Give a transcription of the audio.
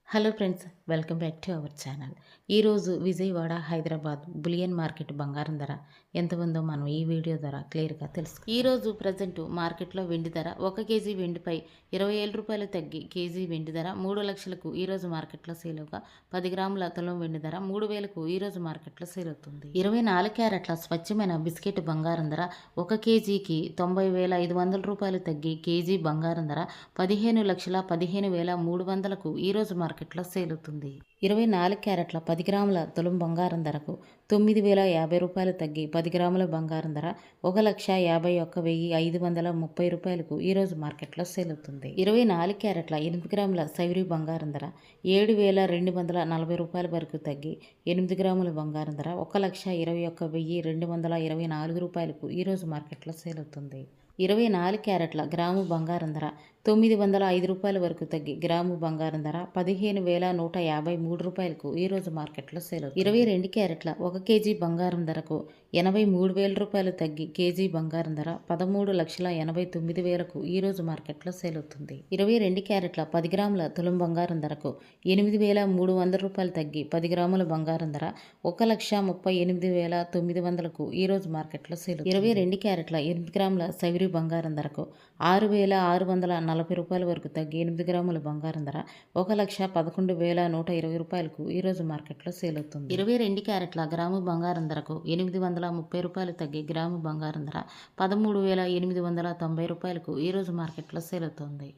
Hello friends, welcome back to our channel. ఈరోజు Vijayawada, Hyderabad bullion market బంగారం ధర ఎంత ఉందో మనం ఈ వీడియో ద్వారా క్లియర్గా తెలుసుకుందాం. ఈరోజు ప్రజెంట్ మార్కెట్లో వెండి ధర 1 కేజీ వెండిపై 27 రూపాయలు తగ్గి కేజీ వెండి ధర 3 లక్షలకు ఈరోజు మార్కెట్లో సేల్ అవగా 10 గ్రాముల తులం వెండి ధర 3,000కు ఈరోజు మార్కెట్లో సేల్ అవుతుంది. 24 క్యారెట్ల స్వచ్ఛమైన బిస్కెట్ బంగారం ధర 1 కేజీకి 90,500 రూపాయలు తగ్గి కేజీ బంగారం ధర 15,15,300కు ఈరోజు మార్కెట్లో సేల్ అవుతుంది. 24 క్యారెట్ల 10 గ్రాముల తులం బంగారం ధరకు 9,050 రూపాయలు తగ్గి 10 గ్రాముల బంగారం ధర 1,51,530 రూపాయలకు ఈరోజు మార్కెట్లో సేల్ అవుతుంది. 24 క్యారెట్ల 8 గ్రాముల సైవరీ బంగారం ధర 7,240 రూపాయల వరకు తగ్గి 8 గ్రాముల బంగారం ధర 1,21,224 రూపాయలకు ఈరోజు మార్కెట్లో సేల్ అవుతుంది. 24 క్యారెట్ల గ్రాము బంగారం ధర 905 రూపాయల వరకు తగ్గి గ్రాము బంగారం ధర 15,153 రూపాయలకు ఈరోజు మార్కెట్లో సేల్ అవుతుంది. 22 క్యారెట్ల 1 కేజీ బంగారం ధరకు 83,000 రూపాయలు తగ్గి కేజీ బంగారం ధర 13,89,000కు ఈరోజు మార్కెట్లో సేల్ అవుతుంది. 22 క్యారెట్ల 10 గ్రాముల తులం బంగారం ధరకు 8,300 రూపాయలు తగ్గి 10 గ్రాముల బంగారం ధర 1,38,900కు ఈరోజు మార్కెట్లో సేల్ అవుతుంది. 22 క్యారెట్ల 8 గ్రాముల సైవరీ బంగారం ధరకు 6,640 రూపాయల వరకు తగ్గి 8 గ్రాముల బంగారం ధర 1,11,120 రూపాయలకు ఈరోజు మార్కెట్లో సేల్ అవుతుంది. 22 క్యారెట్ల గ్రాము బంగారం ధరకు 830 రూపాయలు తగ్గి గ్రాము బంగారం ధర 13,890 రూపాయలకు ఈరోజు మార్కెట్లో సేల్ అవుతుంది.